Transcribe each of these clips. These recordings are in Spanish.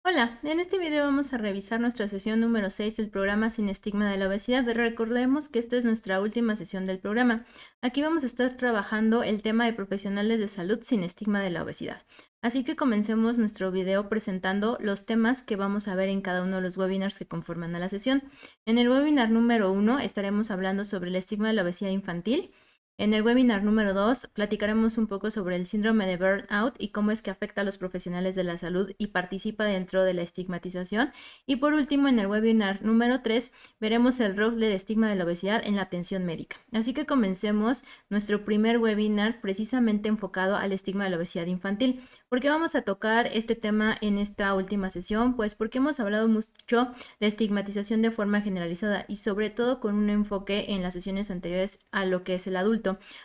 Hola, en este video vamos a revisar nuestra sesión número 6 del programa Sin Estigma de la Obesidad. Recordemos que esta es nuestra última sesión del programa. Aquí vamos a estar trabajando el tema de profesionales de salud sin estigma de la obesidad. Así que comencemos nuestro video presentando los temas que vamos a ver en cada uno de los webinars que conforman a la sesión. En el webinar número 1 estaremos hablando sobre el estigma de la obesidad infantil. En el webinar número 2 platicaremos un poco sobre el síndrome de burnout y cómo es que afecta a los profesionales de la salud y participa dentro de la estigmatización. Y por último, en el webinar número 3 veremos el rol del estigma de la obesidad en la atención médica. Así que comencemos nuestro primer webinar precisamente enfocado al estigma de la obesidad infantil. ¿Por qué vamos a tocar este tema en esta última sesión? Pues porque hemos hablado mucho de estigmatización de forma generalizada y sobre todo con un enfoque en las sesiones anteriores a lo que es el adulto.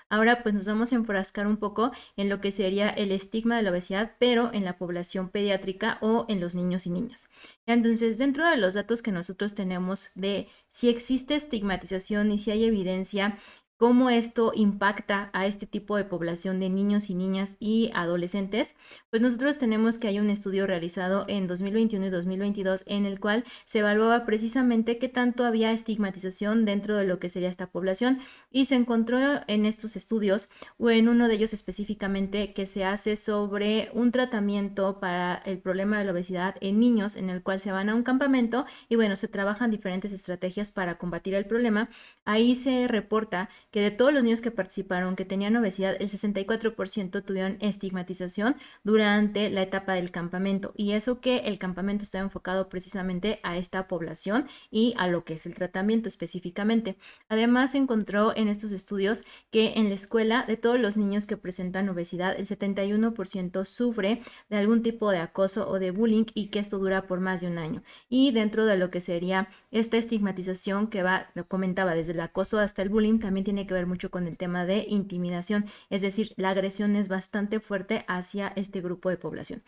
Ahora pues nos vamos a enfrascar un poco en lo que sería el estigma de la obesidad, pero en la población pediátrica o en los niños y niñas. Entonces, dentro de los datos que nosotros tenemos de si existe estigmatización y si hay evidencia, cómo esto impacta a este tipo de población de niños y niñas y adolescentes, pues nosotros tenemos que hay un estudio realizado en 2021 y 2022 en el cual se evaluaba precisamente qué tanto había estigmatización dentro de lo que sería esta población y se encontró en estos estudios o en uno de ellos específicamente que se hace sobre un tratamiento para el problema de la obesidad en niños en el cual se van a un campamento y bueno, se trabajan diferentes estrategias para combatir el problema. Ahí se reporta que de todos los niños que participaron que tenían obesidad, el 64% tuvieron estigmatización durante la etapa del campamento y eso que el campamento estaba enfocado precisamente a esta población y a lo que es el tratamiento específicamente. Además, se encontró en estos estudios que en la escuela de todos los niños que presentan obesidad, el 71% sufre de algún tipo de acoso o de bullying y que esto dura por más de un año. Y dentro de lo que sería esta estigmatización que va, lo comentaba, desde el acoso hasta el bullying, también tiene que ver mucho con el tema de intimidación, es decir, la agresión es bastante fuerte hacia este grupo de población.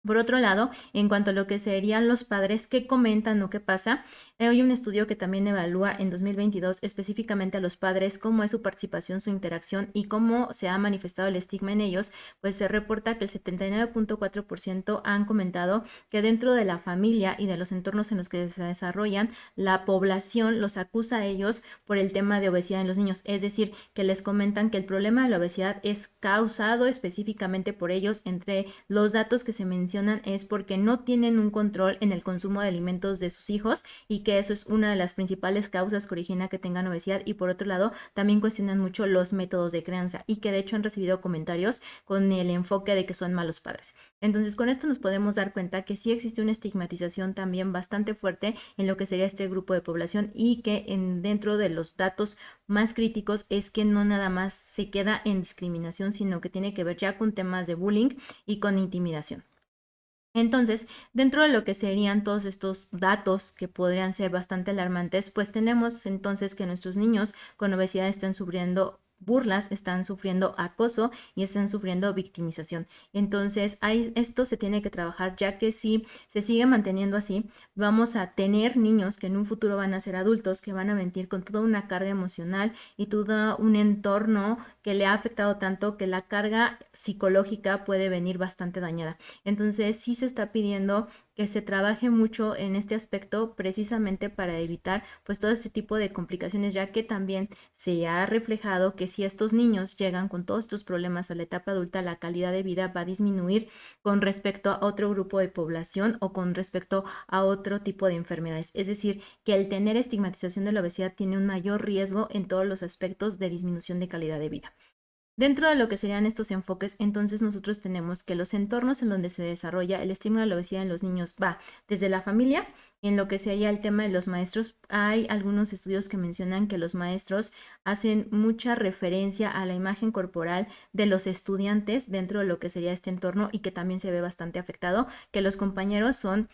Por otro lado, en cuanto a lo que serían los padres, ¿qué comentan o qué pasa? Hay un estudio que también evalúa en 2022 específicamente a los padres, cómo es su participación, su interacción y cómo se ha manifestado el estigma en ellos, pues se reporta que el 79.4% han comentado que dentro de la familia y de los entornos en los que se desarrollan, la población los acusa a ellos por el tema de obesidad en los niños, es decir, que les comentan que el problema de la obesidad es causado específicamente por ellos. Entre los datos que se mencionan es porque no tienen un control en el consumo de alimentos de sus hijos y que eso es una de las principales causas que origina que tengan obesidad. Y por otro lado, también cuestionan mucho los métodos de crianza y que de hecho han recibido comentarios con el enfoque de que son malos padres. Entonces, con esto nos podemos dar cuenta que sí existe una estigmatización también bastante fuerte en lo que sería este grupo de población y que dentro de los datos más críticos es que no nada más se queda en discriminación, sino que tiene que ver ya con temas de bullying y con intimidación. Entonces, dentro de lo que serían todos estos datos que podrían ser bastante alarmantes, pues tenemos entonces que nuestros niños con obesidad están sufriendo burlas, están sufriendo acoso y están sufriendo victimización. Entonces, esto se tiene que trabajar, ya que si se sigue manteniendo así, vamos a tener niños que en un futuro van a ser adultos, que van a venir con toda una carga emocional y todo un entorno que le ha afectado tanto que la carga psicológica puede venir bastante dañada. Entonces, sí se está pidiendo que se trabaje mucho en este aspecto precisamente para evitar pues todo este tipo de complicaciones, ya que también se ha reflejado que si estos niños llegan con todos estos problemas a la etapa adulta, la calidad de vida va a disminuir con respecto a otro grupo de población o con respecto a otro tipo de enfermedades. Es decir, que el tener estigmatización de la obesidad tiene un mayor riesgo en todos los aspectos de disminución de calidad de vida. Dentro de lo que serían estos enfoques, entonces nosotros tenemos que los entornos en donde se desarrolla el estímulo de la obesidad en los niños va desde la familia, en lo que sería el tema de los maestros. Hay algunos estudios que mencionan que los maestros hacen mucha referencia a la imagen corporal de los estudiantes dentro de lo que sería este entorno y que también se ve bastante afectado, que los compañeros son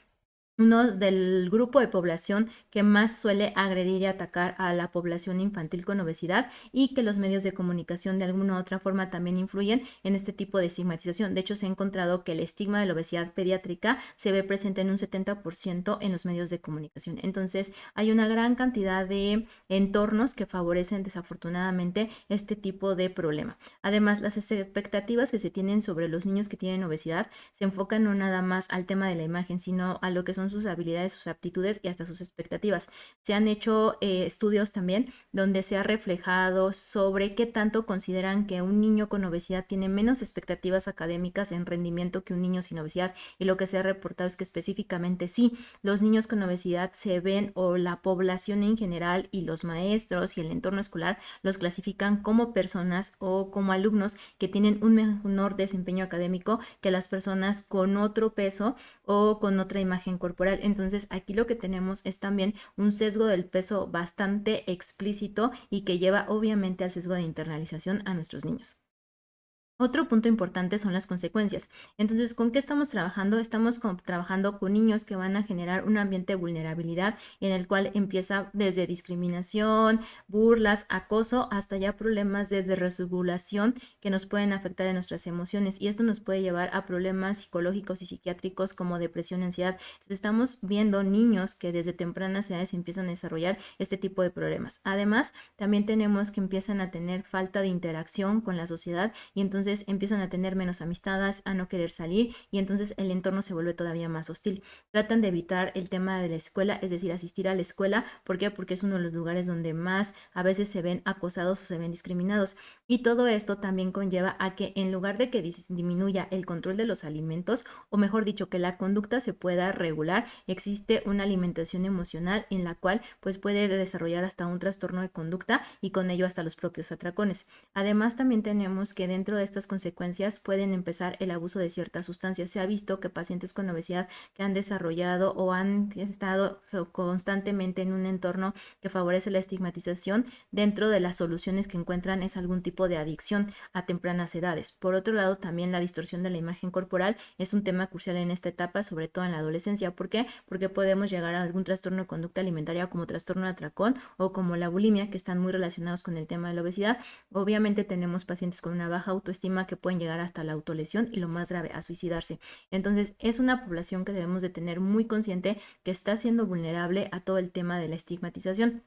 uno del grupo de población que más suele agredir y atacar a la población infantil con obesidad, y que los medios de comunicación de alguna u otra forma también influyen en este tipo de estigmatización. De hecho, se ha encontrado que el estigma de la obesidad pediátrica se ve presente en un 70% en los medios de comunicación. Entonces, hay una gran cantidad de entornos que favorecen desafortunadamente este tipo de problema. Además, las expectativas que se tienen sobre los niños que tienen obesidad se enfocan no nada más al tema de la imagen, sino a lo que son sus habilidades, sus aptitudes y hasta sus expectativas. Se han hecho estudios también donde se ha reflejado sobre qué tanto consideran que un niño con obesidad tiene menos expectativas académicas en rendimiento que un niño sin obesidad, y lo que se ha reportado es que específicamente sí, los niños con obesidad se ven, o la población en general y los maestros y el entorno escolar los clasifican como personas o como alumnos que tienen un menor desempeño académico que las personas con otro peso o con otra imagen corporal. Entonces aquí lo que tenemos es también un sesgo del peso bastante explícito y que lleva obviamente al sesgo de internalización a nuestros niños. Otro punto importante son las consecuencias. Entonces, ¿con qué estamos trabajando? Estamos trabajando con niños que van a generar un ambiente de vulnerabilidad en el cual empieza desde discriminación, burlas, acoso, hasta ya problemas de desregulación que nos pueden afectar en nuestras emociones, y esto nos puede llevar a problemas psicológicos y psiquiátricos como depresión, ansiedad. Entonces, estamos viendo niños que desde tempranas edades empiezan a desarrollar este tipo de problemas. Además, también tenemos que empiezan a tener falta de interacción con la sociedad, y entonces empiezan a tener menos amistades, a no querer salir, y entonces el entorno se vuelve todavía más hostil. Tratan de evitar el tema de la escuela, es decir, asistir a la escuela. ¿Por qué? Porque es uno de los lugares donde más a veces se ven acosados o se ven discriminados. Y todo esto también conlleva a que en lugar de que disminuya el control de los alimentos, o mejor dicho, que la conducta se pueda regular, existe una alimentación emocional en la cual pues puede desarrollar hasta un trastorno de conducta y con ello hasta los propios atracones. Además, también tenemos que dentro de estas consecuencias pueden empezar el abuso de ciertas sustancias. Se ha visto que pacientes con obesidad que han desarrollado o han estado constantemente en un entorno que favorece la estigmatización, dentro de las soluciones que encuentran es algún tipo de adicción a tempranas edades. Por otro lado, también la distorsión de la imagen corporal es un tema crucial en esta etapa, sobre todo en la adolescencia. ¿Por qué? Porque podemos llegar a algún trastorno de conducta alimentaria como trastorno de atracón o como la bulimia, que están muy relacionados con el tema de la obesidad. Obviamente tenemos pacientes con una baja autoestima que pueden llegar hasta la autolesión y, lo más grave, a suicidarse. Entonces es una población que debemos de tener muy consciente que está siendo vulnerable a todo el tema de la estigmatización.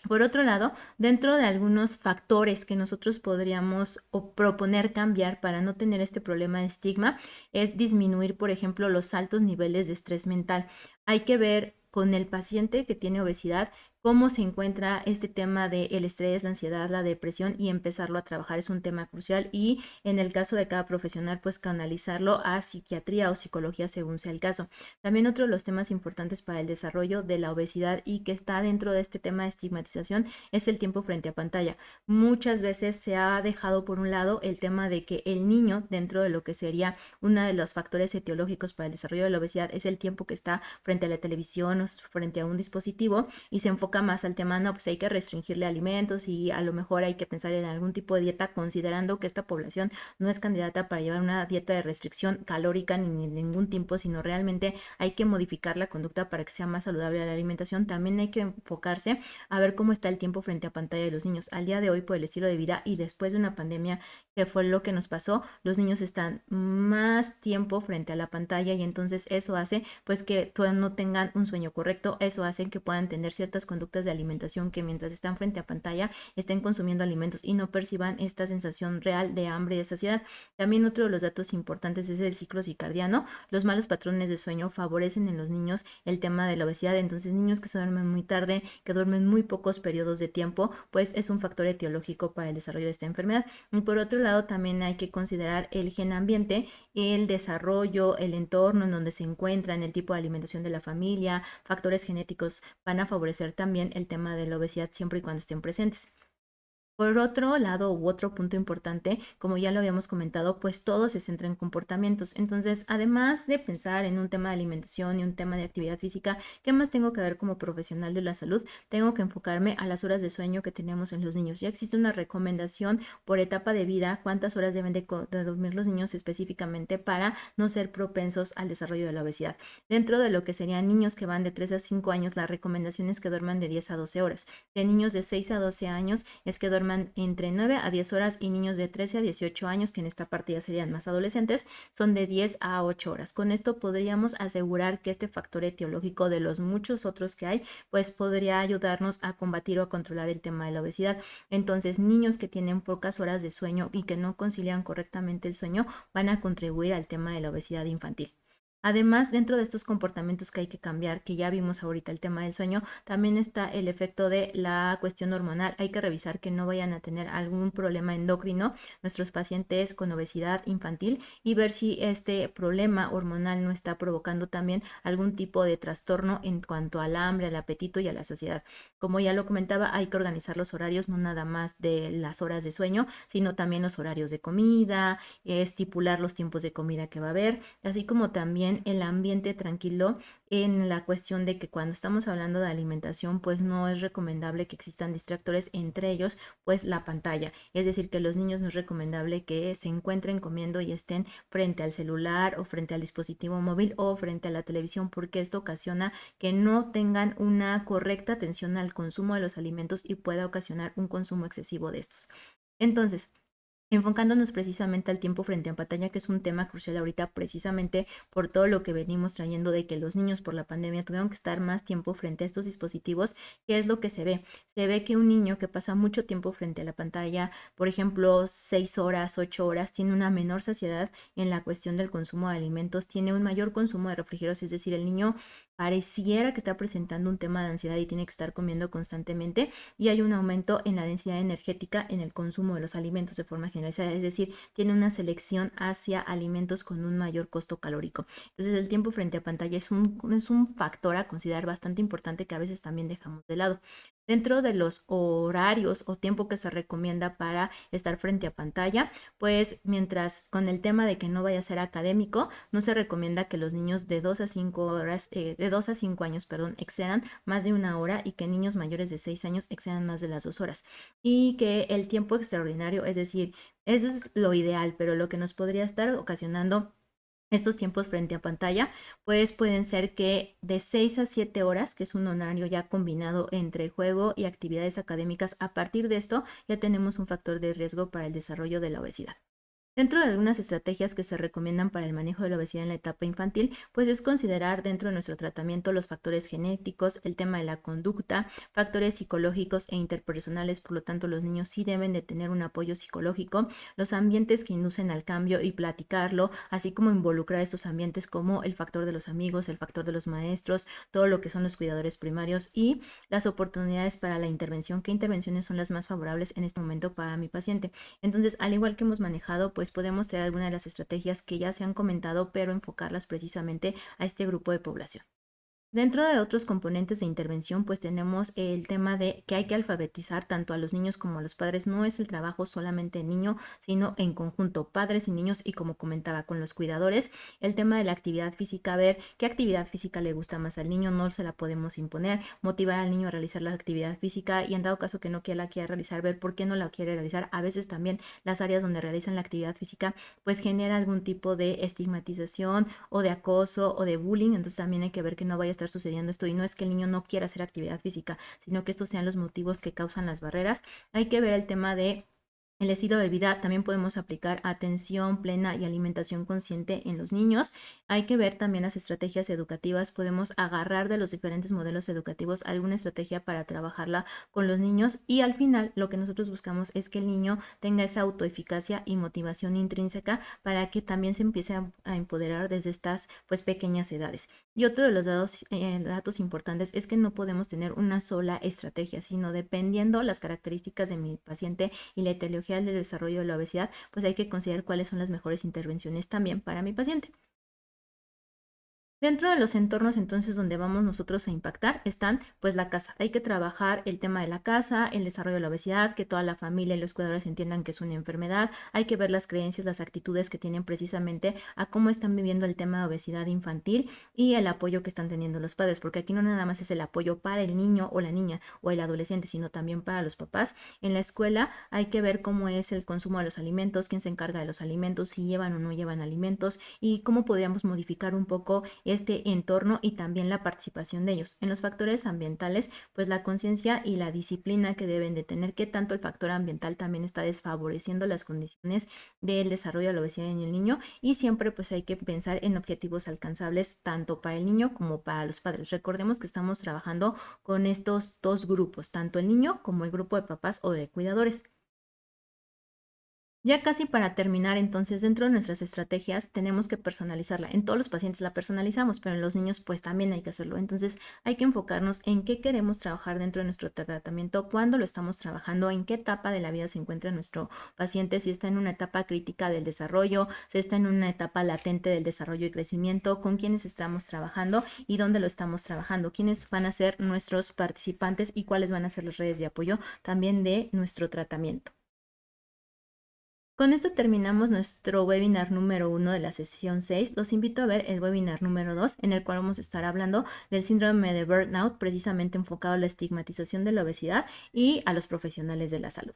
Por otro lado, dentro de algunos factores que nosotros podríamos o proponer cambiar para no tener este problema de estigma, es disminuir, por ejemplo, los altos niveles de estrés mental. Hay que ver con el paciente que tiene obesidad cómo se encuentra este tema del estrés, la ansiedad, la depresión, y empezarlo a trabajar. Es un tema crucial, y en el caso de cada profesional, pues canalizarlo a psiquiatría o psicología según sea el caso. También otro de los temas importantes para el desarrollo de la obesidad y que está dentro de este tema de estigmatización es el tiempo frente a pantalla. Muchas veces se ha dejado por un lado el tema de que el niño, dentro de lo que sería uno de los factores etiológicos para el desarrollo de la obesidad, es el tiempo que está frente a la televisión o frente a un dispositivo, y se enfoca más al tema, no, pues hay que restringirle alimentos y a lo mejor hay que pensar en algún tipo de dieta, considerando que esta población no es candidata para llevar una dieta de restricción calórica ni de ningún tipo, sino realmente hay que modificar la conducta para que sea más saludable la alimentación. También hay que enfocarse a ver cómo está el tiempo frente a pantalla de los niños. Al día de hoy, por el estilo de vida y después de una pandemia, que fue lo que nos pasó, los niños están más tiempo frente a la pantalla, y entonces eso hace pues que no tengan un sueño correcto. Eso hace que puedan tener ciertas conductas de alimentación, que mientras están frente a pantalla estén consumiendo alimentos y no perciban esta sensación real de hambre y de saciedad. También otro de los datos importantes es el ciclo circadiano. Los malos patrones de sueño favorecen en los niños el tema de la obesidad. Entonces, niños que se duermen muy tarde, que duermen muy pocos periodos de tiempo, pues es un factor etiológico para el desarrollo de esta enfermedad. Y por otro lado, también hay que considerar el gen ambiente, el desarrollo, el entorno en donde se encuentran, el tipo de alimentación de la familia. Factores genéticos van a favorecer también el tema de la obesidad siempre y cuando estén presentes. Por otro lado, u otro punto importante, como ya lo habíamos comentado, pues todo se centra en comportamientos. Entonces, además de pensar en un tema de alimentación y un tema de actividad física, ¿qué más tengo que ver como profesional de la salud? Tengo que enfocarme a las horas de sueño que tenemos en los niños. Ya existe una recomendación por etapa de vida, cuántas horas deben de dormir los niños específicamente para no ser propensos al desarrollo de la obesidad. Dentro de lo que serían niños que van de 3 a 5 años, la recomendación es que duerman de 10 a 12 horas. De niños de 6 a 12 años es que duerman entre 9 a 10 horas y niños de 13 a 18 años, que en esta parte ya serían más adolescentes, son de 10 a 8 horas. Con esto podríamos asegurar que este factor etiológico de los muchos otros que hay, pues podría ayudarnos a combatir o a controlar el tema de la obesidad. Entonces, niños que tienen pocas horas de sueño y que no concilian correctamente el sueño van a contribuir al tema de la obesidad infantil. Además, dentro de estos comportamientos que hay que cambiar, que ya vimos ahorita el tema del sueño, también está el efecto de la cuestión hormonal. Hay que revisar que no vayan a tener algún problema endocrino nuestros pacientes con obesidad infantil y ver si este problema hormonal no está provocando también algún tipo de trastorno en cuanto al hambre, al apetito y a la saciedad. Como ya lo comentaba, hay que organizar los horarios, no nada más de las horas de sueño, sino también los horarios de comida, estipular los tiempos de comida que va a haber, así como también el ambiente tranquilo en la cuestión de que cuando estamos hablando de alimentación, pues no es recomendable que existan distractores, entre ellos, pues la pantalla. Es decir, que los niños no es recomendable que se encuentren comiendo y estén frente al celular o frente al dispositivo móvil o frente a la televisión, porque esto ocasiona que no tengan una correcta atención al consumo de los alimentos y pueda ocasionar un consumo excesivo de estos. Entonces, enfocándonos precisamente al tiempo frente a pantalla, que es un tema crucial ahorita precisamente por todo lo que venimos trayendo de que los niños por la pandemia tuvieron que estar más tiempo frente a estos dispositivos. ¿Qué es lo que se ve? Se ve que un niño que pasa mucho tiempo frente a la pantalla, por ejemplo, 6 horas, 8 horas, tiene una menor saciedad en la cuestión del consumo de alimentos, tiene un mayor consumo de refrigerios, es decir, el niño pareciera que está presentando un tema de ansiedad y tiene que estar comiendo constantemente, y hay un aumento en la densidad energética en el consumo de los alimentos de forma generalizada, es decir, tiene una selección hacia alimentos con un mayor costo calórico. Entonces, el tiempo frente a pantalla es un factor a considerar bastante importante que a veces también dejamos de lado. Dentro de los horarios o tiempo que se recomienda para estar frente a pantalla, pues mientras con el tema de que no vaya a ser académico, no se recomienda que los niños de 2 a 5 horas, de 2 a 5 años, perdón, excedan más de una hora y que niños mayores de 6 años excedan más de las 2 horas. Y que el tiempo extraordinario, es decir, eso es lo ideal, pero lo que nos podría estar ocasionando estos tiempos frente a pantalla, pues pueden ser que de 6 a 7 horas, que es un horario ya combinado entre juego y actividades académicas, a partir de esto ya tenemos un factor de riesgo para el desarrollo de la obesidad. Dentro de algunas estrategias que se recomiendan para el manejo de la obesidad en la etapa infantil, pues es considerar dentro de nuestro tratamiento los factores genéticos, el tema de la conducta, factores psicológicos e interpersonales, por lo tanto los niños sí deben de tener un apoyo psicológico, los ambientes que inducen al cambio y platicarlo, así como involucrar estos ambientes como el factor de los amigos, el factor de los maestros, todo lo que son los cuidadores primarios y las oportunidades para la intervención, qué intervenciones son las más favorables en este momento para mi paciente. Entonces, al igual que hemos manejado, pues podemos traer algunas de las estrategias que ya se han comentado, pero enfocarlas precisamente a este grupo de población. Dentro de otros componentes de intervención, pues tenemos el tema de que hay que alfabetizar tanto a los niños como a los padres. No es el trabajo solamente en niño, sino en conjunto, padres y niños, y como comentaba, con los cuidadores. El tema de la actividad física, ver qué actividad física le gusta más al niño, no se la podemos imponer, motivar al niño a realizar la actividad física y en dado caso que no la quiera realizar, ver por qué no la quiere realizar. A veces también las áreas donde realizan la actividad física, pues genera algún tipo de estigmatización o de acoso o de bullying, entonces también hay que ver que no vaya a estar sucediendo esto y no es que el niño no quiera hacer actividad física, sino que estos sean los motivos que causan las barreras. Hay que ver el tema de el estilo de vida, también podemos aplicar atención plena y alimentación consciente en los niños. Hay que ver también las estrategias educativas, podemos agarrar de los diferentes modelos educativos alguna estrategia para trabajarla con los niños y al final lo que nosotros buscamos es que el niño tenga esa autoeficacia y motivación intrínseca para que también se empiece a empoderar desde estas pues pequeñas edades. Y otro de los datos importantes es que no podemos tener una sola estrategia, sino dependiendo las características de mi paciente y la etiología del desarrollo de la obesidad, pues hay que considerar cuáles son las mejores intervenciones también para mi paciente. Dentro de los entornos, entonces, donde vamos nosotros a impactar, están, pues, la casa. Hay que trabajar el tema de la casa, el desarrollo de la obesidad, que toda la familia y los cuidadores entiendan que es una enfermedad. Hay que ver las creencias, las actitudes que tienen precisamente a cómo están viviendo el tema de obesidad infantil y el apoyo que están teniendo los padres, porque aquí no nada más es el apoyo para el niño o la niña o el adolescente, sino también para los papás. En la escuela hay que ver cómo es el consumo de los alimentos, quién se encarga de los alimentos, si llevan o no llevan alimentos y cómo podríamos modificar un poco este entorno y también la participación de ellos. En los factores ambientales, pues la conciencia y la disciplina que deben de tener, que tanto el factor ambiental también está desfavoreciendo las condiciones del desarrollo de la obesidad en el niño y siempre pues hay que pensar en objetivos alcanzables tanto para el niño como para los padres. Recordemos que estamos trabajando con estos dos grupos, tanto el niño como el grupo de papás o de cuidadores. Ya casi para terminar, entonces, dentro de nuestras estrategias tenemos que personalizarla. En todos los pacientes la personalizamos, pero en los niños pues también hay que hacerlo. Entonces, hay que enfocarnos en qué queremos trabajar dentro de nuestro tratamiento, cuándo lo estamos trabajando, en qué etapa de la vida se encuentra nuestro paciente, si está en una etapa crítica del desarrollo, si está en una etapa latente del desarrollo y crecimiento, con quiénes estamos trabajando y dónde lo estamos trabajando, quiénes van a ser nuestros participantes y cuáles van a ser las redes de apoyo también de nuestro tratamiento. Con esto terminamos nuestro webinar número 1 de la sesión 6. Los invito a ver el webinar número 2, en el cual vamos a estar hablando del síndrome de burnout, precisamente enfocado a la estigmatización de la obesidad y a los profesionales de la salud.